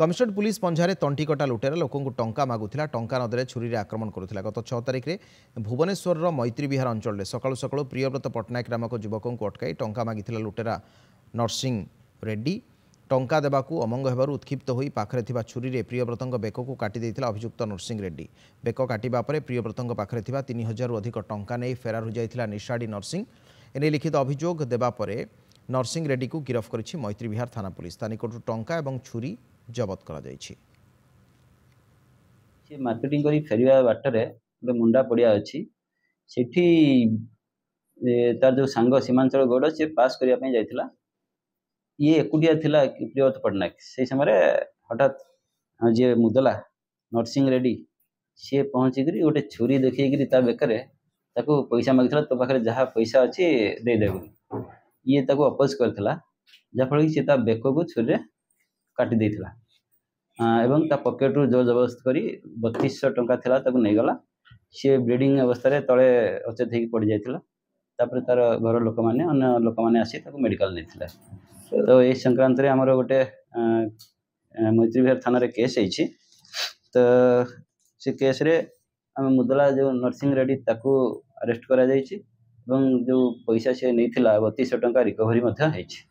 Commissionerate police पंजारे तंटिकटा लुटेरा लोक टंका मागुला टंका नदेले छुरी आक्रमण करुला। गत 6 तारिख में भुवनेश्वर मैत्री विहार अंचल सकाळु सकाळु प्रियव्रत पट्टनायक नामक युवक को अटकाई टंका मागिथिला लुटेरा नरसिंह रेड्डी। टंका देवाकू अमंग हेबारु उत्क्षिप्त होई पाखरे थिबा छुरी प्रियव्रतंग बेककू काटी देइथिला अभियुक्त नरसिंह रेड्डी। बेक काटिबा परे प्रियव्रतंग पाखरे थिबा 3000 रु अधिक टंका नहीं फेरार हो जाइथिला निशाड़ी नरसिंह। एने लिखित अभियोग देबा परे नरसिंह रेड्डी को गिरफ करिछि मैत्री विहार थाना पुलिस। तानिकटू टंका एवं छुरी जबत करा जाइछि। मार्केटिंग करी फेरिया बाटरे गोटे मुंडा पड़िया अच्छी सेठी तार जो सांग सीमांचल गौड़ से पास करने जाइथिला। ये एकुटिया थिला प्रियव्रत पट्टनायक से समय हठात जे मुदला नरसिंह रेड्डी सी पहुँचिक गोटे छुरी देखिए बेकर ताको पैसा मागिथिला तो पाखे जहाँ पैसा अच्छी देदे ये ताको अपोज करथिला जहाँफल कि ता बेक को छुरी काटी देइथिला एवं ता पॉकेट रू जोर जबरदस्त करी 3200 टंका थिला ताको नहीं गला। सी ब्लीडिंग अवस्था रे तले अचेत होई पड़ जाइथिला। तापर तार घर लोक माने अन्य लोक माने आसी ताको मेडिकल नेथिला। तो ए संक्रांत रे हमर गोटे मैत्री विहार थाना रे केस होईछि। तो से केस रे हम मुदला जो नरसिंह रेड्डी ताको अरेस्ट करा जाइछि एवं जो पैसा से नेथिला 3200 टंका रिकवरी मध्य होईछि।